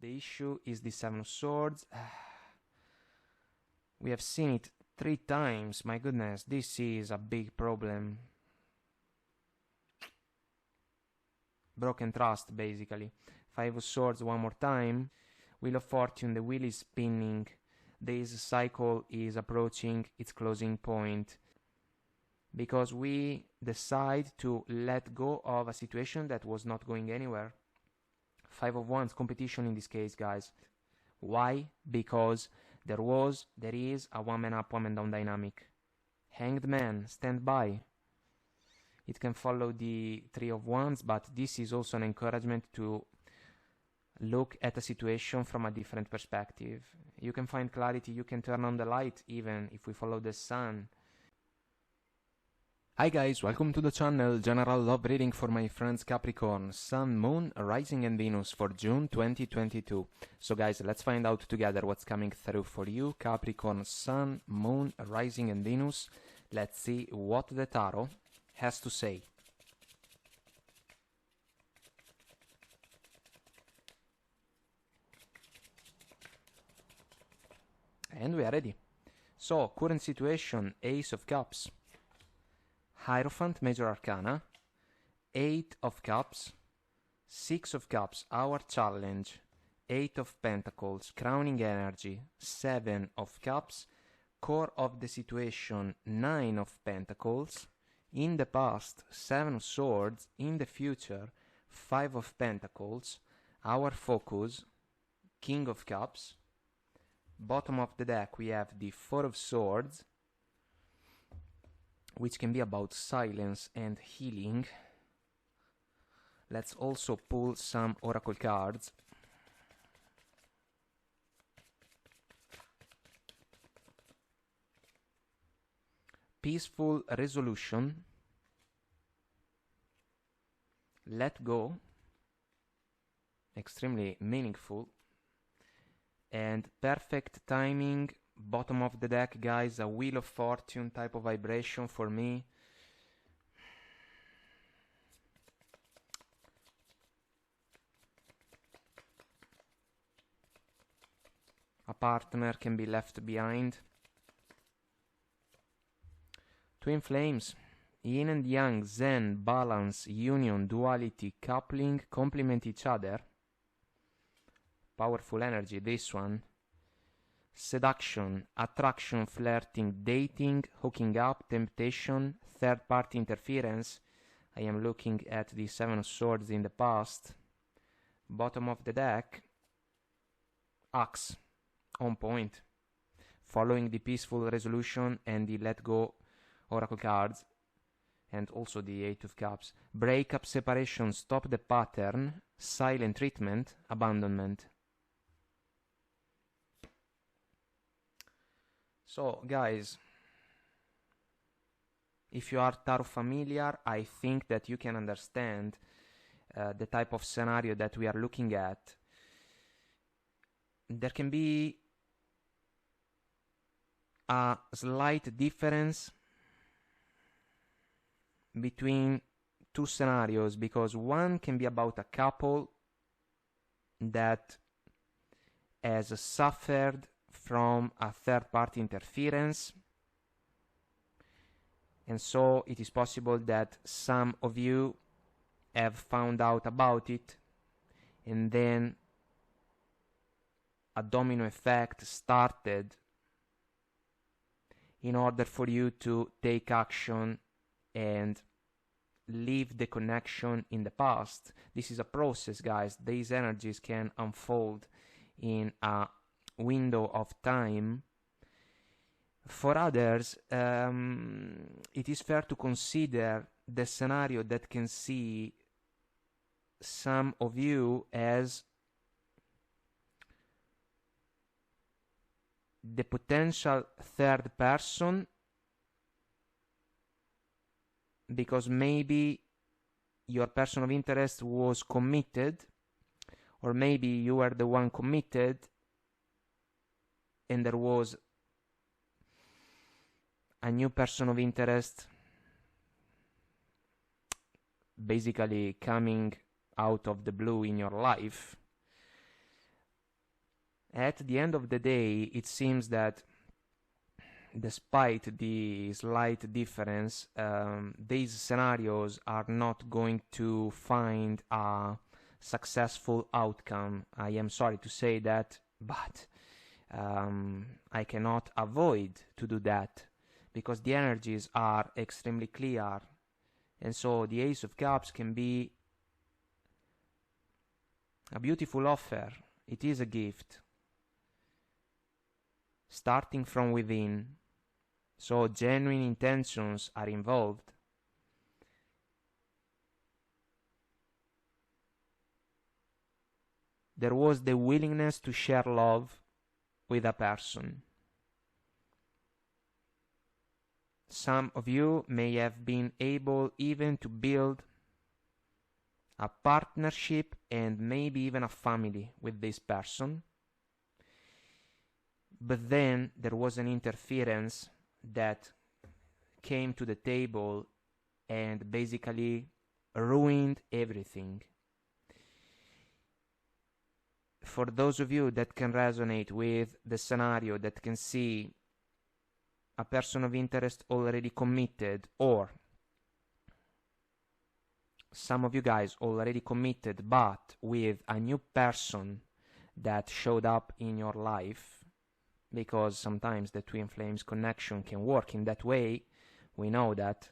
The issue is the Seven of Swords. We have seen it 3 times. My goodness, this is a big problem. Broken trust, basically. Five of Swords one more time. Wheel of Fortune, the wheel is spinning. This cycle is approaching its closing point. Because we decide to let go of a situation that was not going anywhere. Five of Wands, competition in this case, guys. Why? Because there is a one man up, one man down dynamic. Hanged Man, stand by. It can follow the Three of Wands, but this is also an encouragement to look at a situation from a different perspective. You can find clarity, you can turn on the light even if we follow the sun. Hi guys, welcome to the channel. General love reading for my friends Capricorn, Sun, Moon, Rising and Venus for June 2022. So guys, let's find out together what's coming through for you. Capricorn, Sun, Moon, Rising and Venus. Let's see what the tarot has to say. And we are ready. So, current situation, Ace of Cups. Hierophant, Major Arcana, 8 of Cups, 6 of Cups, our challenge, 8 of Pentacles, crowning energy, 7 of Cups, core of the situation, 9 of Pentacles, in the past, 7 of Swords, in the future, 5 of Pentacles, our focus, King of Cups, bottom of the deck we have the 4 of Swords, which can be about silence and healing. Let's also pull some oracle cards. Peaceful resolution. Let go. Extremely meaningful. And perfect timing. Bottom of the deck, guys, a Wheel of Fortune type of vibration for me. A partner can be left behind. Twin flames, yin and yang, zen, balance, union, duality, coupling, complement each other. Powerful energy, this one. Seduction, attraction, flirting, dating, hooking up, temptation, third-party interference. I am looking at the Seven of Swords in the past. Bottom of the deck, Axe, on point. Following the peaceful resolution and the let go oracle cards, and also the Eight of Cups. Breakup, separation, stop the pattern, silent treatment, abandonment. So, guys, if you are tarot familiar, I think that you can understand the type of scenario that we are looking at. There can be a slight difference between two scenarios, because one can be about a couple that has suffered from a third-party interference, and so it is possible that some of you have found out about it, and then a domino effect started in order for you to take action and leave the connection in the past. This is a process, guys. These energies can unfold in a window of time. For others, it is fair to consider the scenario that can see some of you as the potential third person, because maybe your person of interest was committed, or maybe you were the one committed and there was a new person of interest basically coming out of the blue in your life. At the end of the day, it seems that despite the slight difference, these scenarios are not going to find a successful outcome. I am sorry to say that, but I cannot avoid to do that because the energies are extremely clear. And so the Ace of Cups can be a beautiful offer. It is a gift starting from within. So genuine intentions are involved. There was the willingness to share love with a person. Some of you may have been able even to build a partnership and maybe even a family with this person. But then there was an interference that came to the table and basically ruined everything. For those of you that can resonate with the scenario, that can see a person of interest already committed, or some of you guys already committed but with a new person that showed up in your life, because sometimes the twin flames connection can work in that way, we know that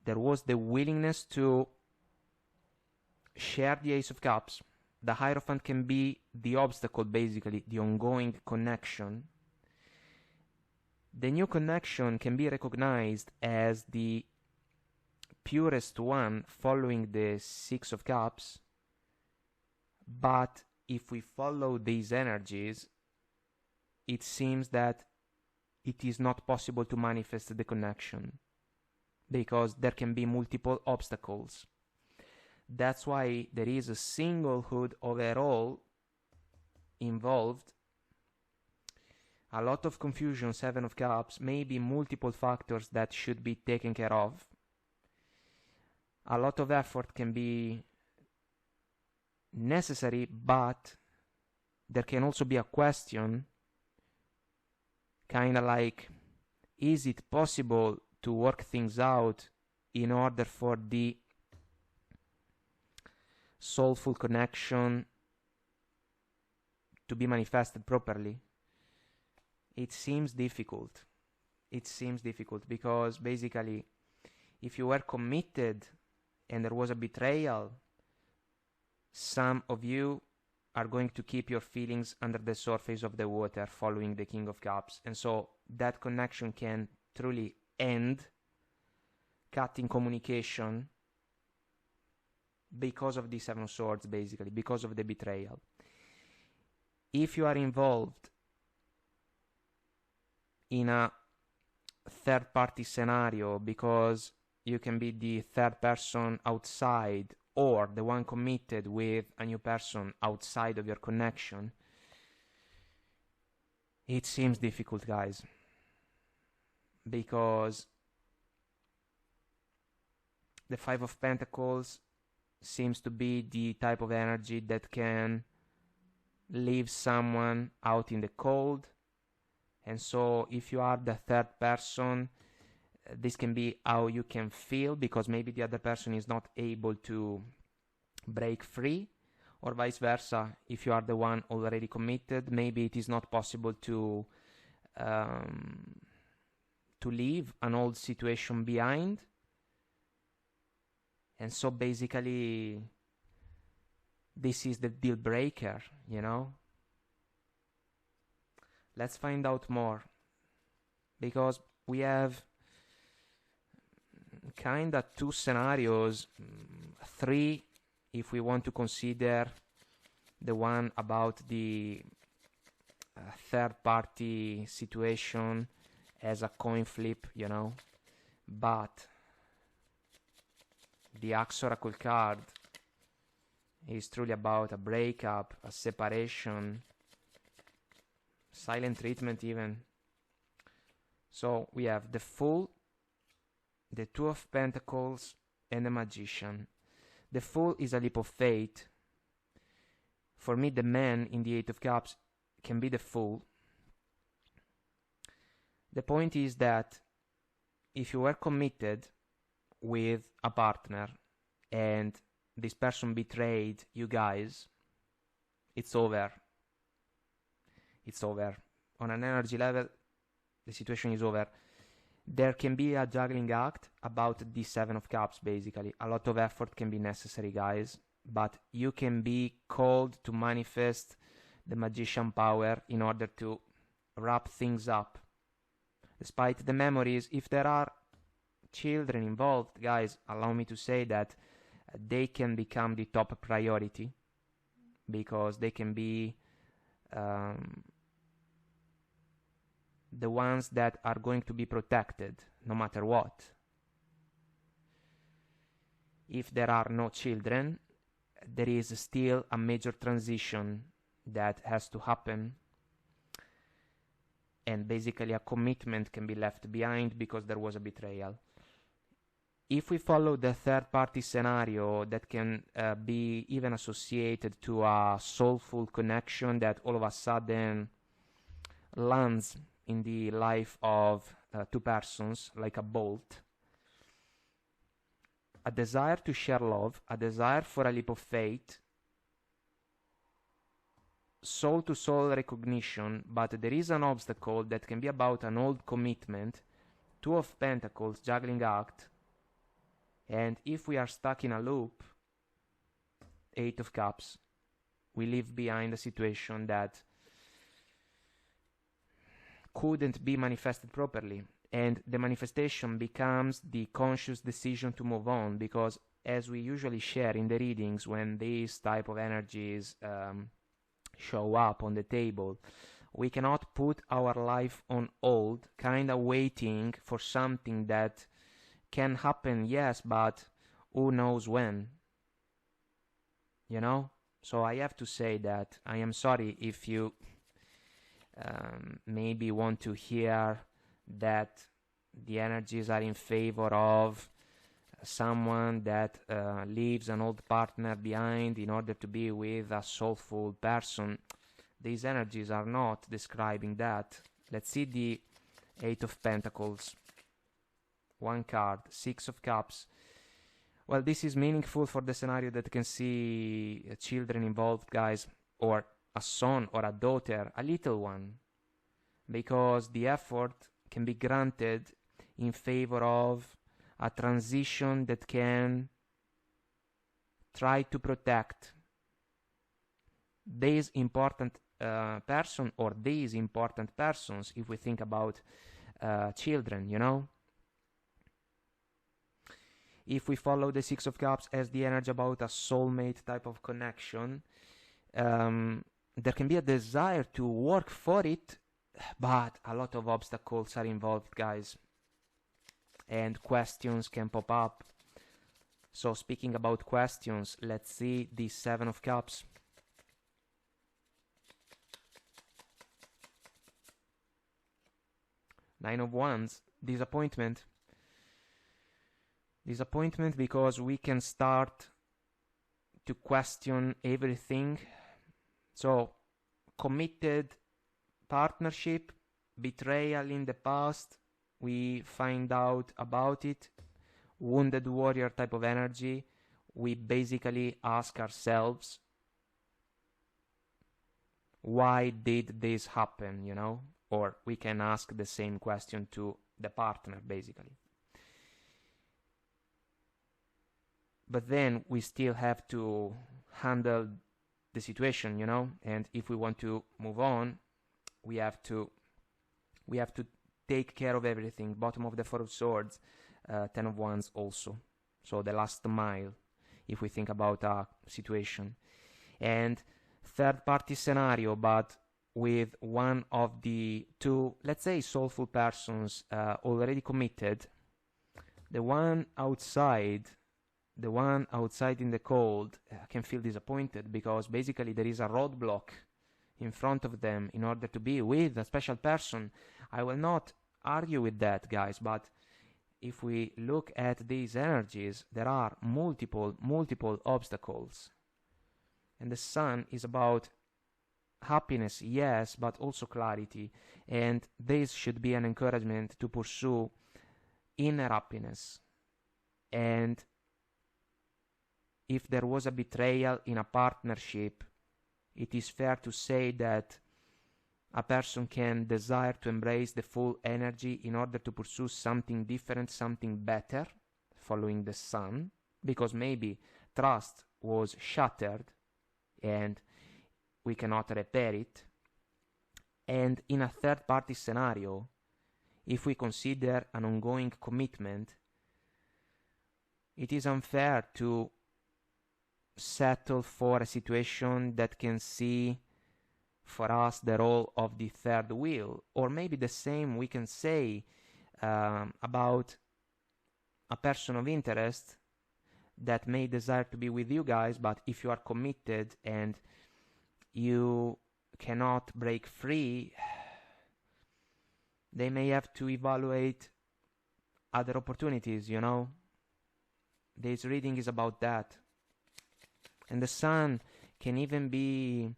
there was the willingness to share the Ace of Cups. The Hierophant can be the obstacle, basically, the ongoing connection. The new connection can be recognized as the purest one following the Six of Cups, but if we follow these energies, it seems that it is not possible to manifest the connection because there can be multiple obstacles. That's why there is a singlehood overall involved. A lot of confusion, Seven of Cups, maybe multiple factors that should be taken care of. A lot of effort can be necessary, but there can also be a question, kind of like, is it possible to work things out in order for the soulful connection to be manifested properly? It seems difficult. It seems difficult because basically if you were committed and there was a betrayal, some of you are going to keep your feelings under the surface of the water following the King of Cups, and so that connection can truly end, cutting communication because of the Seven of Swords, basically, because of the betrayal. If you are involved in a third-party scenario, because you can be the third person outside or the one committed with a new person outside of your connection, it seems difficult, guys, because the Five of Pentacles seems to be the type of energy that can leave someone out in the cold. And so if you are the third person, this can be how you can feel, because maybe the other person is not able to break free, or vice versa. If you are the one already committed, maybe it is not possible to leave an old situation behind. And so basically this is the deal breaker, you know. Let's find out more, because we have kinda two scenarios, three if we want to consider the one about the third party situation as a coin flip, you know. But the Axe Oracle card is truly about a breakup, a separation, silent treatment even. So we have the Fool, the Two of Pentacles, and the Magician. The Fool is a leap of faith. For me, the man in the Eight of Cups can be the fool. The point is that if you were committed with a partner and this person betrayed you guys, it's over. It's over. On an energy level, the situation is over. There can be a juggling act about the Seven of Cups, basically. A lot of effort can be necessary, guys, but you can be called to manifest the magician power in order to wrap things up. Despite the memories, if there are children involved, guys, allow me to say that they can become the top priority, because they can be the ones that are going to be protected no matter what. If there are no children, there is still a major transition that has to happen, and basically a commitment can be left behind because there was a betrayal. If we follow the third party scenario, that can be even associated to a soulful connection that all of a sudden lands in the life of two persons like a bolt. A desire to share love, a desire for a leap of faith, soul-to-soul recognition, but there is an obstacle that can be about an old commitment, Two of Pentacles, juggling act, and if we are stuck in a loop, Eight of Cups, we leave behind a situation that couldn't be manifested properly, and the manifestation becomes the conscious decision to move on, because as we usually share in the readings, when these type of energies show up on the table, we cannot put our life on hold, kind of waiting for something that can happen, yes, but who knows when, you know? So I have to say that I am sorry if you maybe want to hear that the energies are in favor of someone that leaves an old partner behind in order to be with a soulful person. These energies are not describing that. Let's see the Eight of Pentacles. One card, Six of Cups. Well, this is meaningful for the scenario that can see children involved, guys, or a son or a daughter, a little one, because the effort can be granted in favor of a transition that can try to protect this important person or these important persons, if we think about children, you know? If we follow the Six of Cups as the energy about a soulmate type of connection, there can be a desire to work for it, but a lot of obstacles are involved, guys, and questions can pop up. So speaking about questions, let's see the Seven of Cups. Nine of Wands, disappointment. Disappointment because we can start to question everything. So, committed partnership, betrayal in the past, we find out about it, wounded warrior type of energy, we basically ask ourselves, why did this happen, you know? Or we can ask the same question to the partner, basically. But then we still have to handle the situation, you know, and if we want to move on, we have to take care of everything. Bottom of the Four of Swords, Ten of Wands also, so the last mile, if we think about a situation. And third party scenario, but with one of the two, let's say, soulful persons already committed. The one outside in the cold can feel disappointed because basically there is a roadblock in front of them in order to be with a special person. I will not argue with that, guys, but if we look at these energies, there are multiple obstacles. And the Sun is about happiness, yes, but also clarity. And this should be an encouragement to pursue inner happiness. And if there was a betrayal in a partnership, it is fair to say that a person can desire to embrace the full energy in order to pursue something different, something better, following the Sun, because maybe trust was shattered and we cannot repair it. And in a third-party scenario, if we consider an ongoing commitment, it is unfair to settle for a situation that can see for us the role of the third wheel. Or maybe the same we can say about a person of interest that may desire to be with you guys, but if you are committed and you cannot break free, they may have to evaluate other opportunities, you know. This reading is about that. And the Sun can even be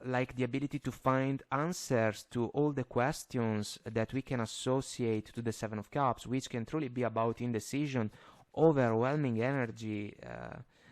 like the ability to find answers to all the questions that we can associate to the Seven of Cups, which can truly be about indecision, overwhelming energy,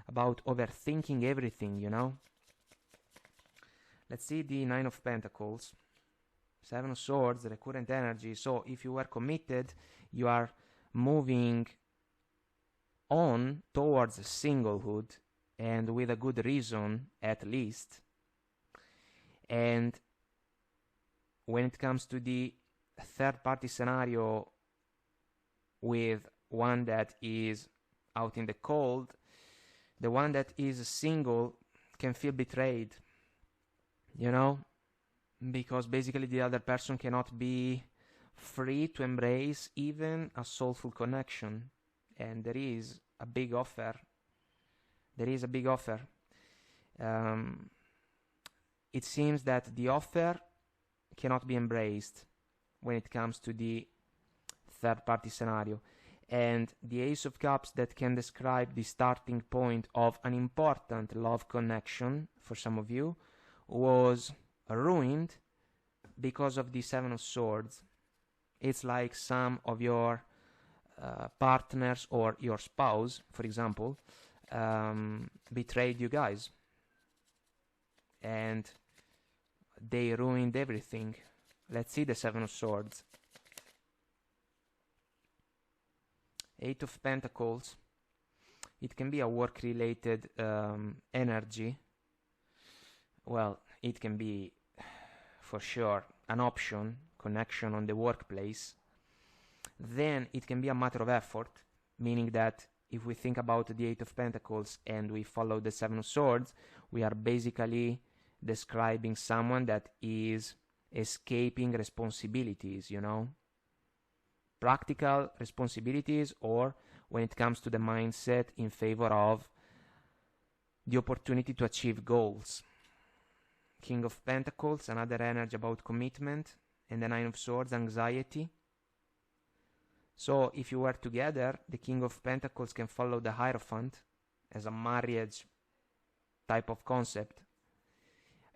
about overthinking everything, you know. Let's see the Nine of Pentacles. Seven of Swords, recurrent energy. So if you were committed, you are moving on towards singlehood, and with a good reason at least. And when it comes to the third party scenario with one that is out in the cold, the one that is single can feel betrayed, you know, because basically the other person cannot be free to embrace even a soulful connection. And there is a big offer. There is a big offer. It seems that the offer cannot be embraced when it comes to the third party scenario. And the Ace of Cups that can describe the starting point of an important love connection for some of you was ruined because of the Seven of Swords. It's like some of your partners or your spouse, for example, betrayed you guys, and they ruined everything. Let's see the Seven of Swords. Eight of Pentacles. It can be a work-related energy. Well, it can be for sure an option, connection on the workplace. Then it can be a matter of effort, meaning that if we think about the Eight of Pentacles and we follow the Seven of Swords, we are basically describing someone that is escaping responsibilities, you know, practical responsibilities, or when it comes to the mindset in favor of the opportunity to achieve goals. King of Pentacles, another energy about commitment, and the Nine of Swords, anxiety. So if you were together, the King of Pentacles can follow the Hierophant as a marriage type of concept.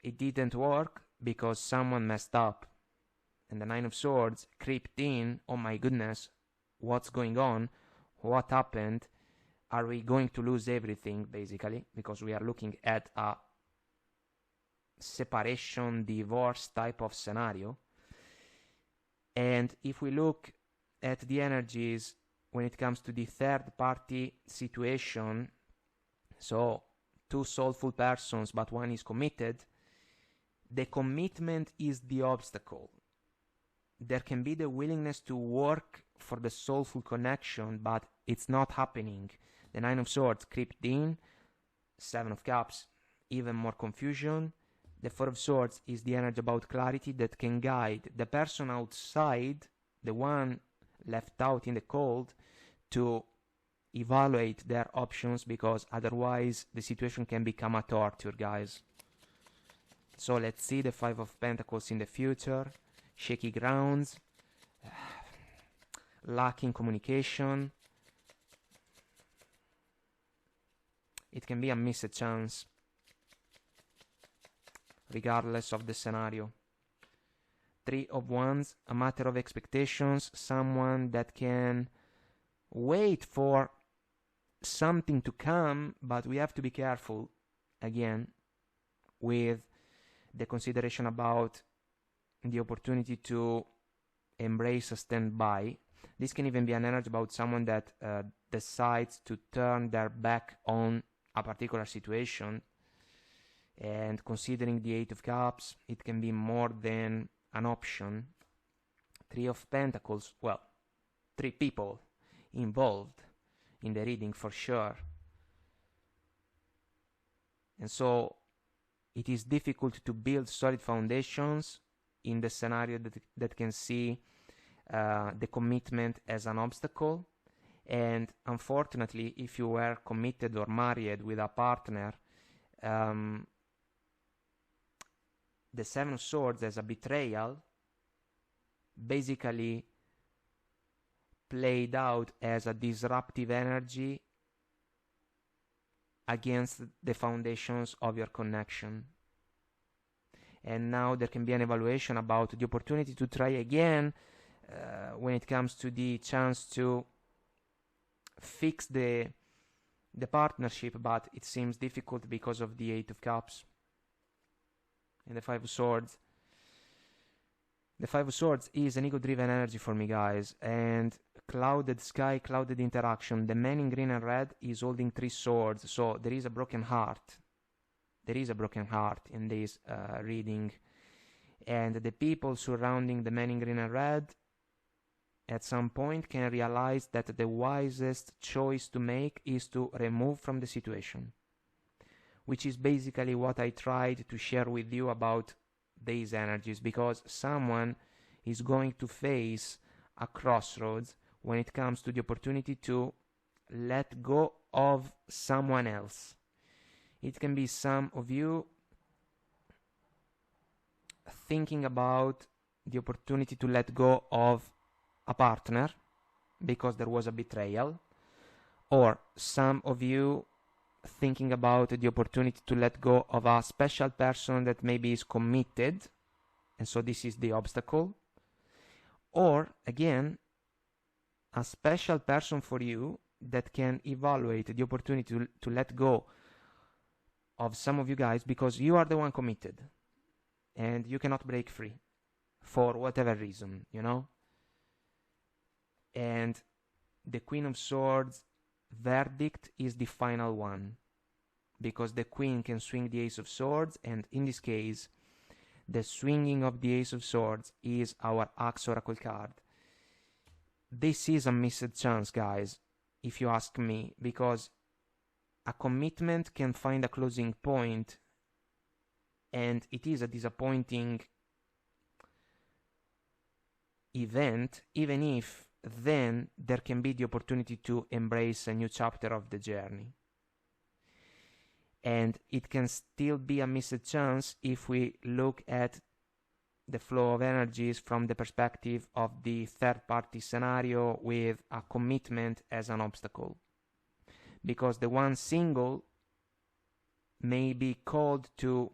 It didn't work because someone messed up. And the Nine of Swords creeped in. Oh my goodness, what's going on? What happened? Are we going to lose everything, basically? Because we are looking at a separation, divorce type of scenario. And if we look at the energies when it comes to the third party situation, so two soulful persons but one is committed, the commitment is the obstacle. There can be the willingness to work for the soulful connection, but it's not happening. The Nine of Swords creeped in, Seven of Cups, even more confusion. The Four of Swords is the energy about clarity that can guide the person outside, the one left out in the cold, to evaluate their options, because otherwise the situation can become a torture, guys. So let's see the Five of Pentacles in the future. Shaky grounds, lacking communication. It can be a missed chance. regardless of the scenario. 3 of Wands, a matter of expectations, someone that can wait for something to come, but we have to be careful, again, with the consideration about the opportunity to embrace a standby. This can even be an energy about someone that decides to turn their back on a particular situation, and considering the 8 of Cups, it can be more than an option. 3 of Pentacles, well, 3 people involved in the reading for sure. And so it is difficult to build solid foundations in the scenario that can see the commitment as an obstacle. And unfortunately, if you were committed or married with a partner, the 7 of Swords as a betrayal basically played out as a disruptive energy against the foundations of your connection. And now there can be an evaluation about the opportunity to try again when it comes to the chance to fix the partnership, but it seems difficult because of the 8 of Cups and the 5 of Swords. The 5 of Swords is an ego-driven energy for me, guys, and clouded sky, clouded interaction. The man in green and red is holding 3 swords, so there is a broken heart. There is a broken heart in this reading, and the people surrounding the man in green and red at some point can realize that the wisest choice to make is to remove from the situation, which is basically what I tried to share with you about these energies, because someone is going to face a crossroads when it comes to the opportunity to let go of someone else. It can be some of you thinking about the opportunity to let go of a partner because there was a betrayal, or some of you thinking about the opportunity to let go of a special person that maybe is committed, and so this is the obstacle, or again a special person for you that can evaluate the opportunity to let go of some of you guys, because you are the one committed and you cannot break free for whatever reason, you know. And the Queen of Swords verdict is the final one, because the Queen can swing the Ace of Swords, and in this case the swinging of the Ace of Swords is our Axe Oracle card. This is a missed chance, guys, if you ask me, because a commitment can find a closing point, and it is a disappointing event, even if then there can be the opportunity to embrace a new chapter of the journey. And it can still be a missed chance if we look at the flow of energies from the perspective of the third-party scenario with a commitment as an obstacle, because the one single may be called to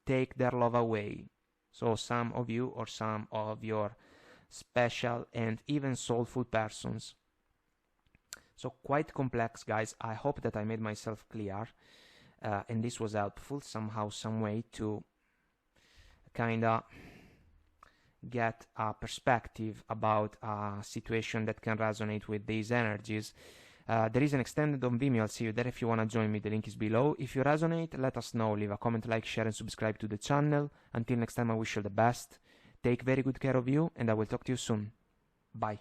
take their love away. So some of you, or some of your special and even soulful persons. So quite complex, guys. I hope that I made myself clear, and this was helpful somehow, some way, to kinda get a perspective about a situation that can resonate with these energies. There is an extended on Vimeo. I'll see you there if you want to join me. The link is below. If you resonate, let us know. Leave a comment, like, share, and subscribe to the channel. Until next time, I wish you the best. Take very good care of you, and I will talk to you soon. Bye.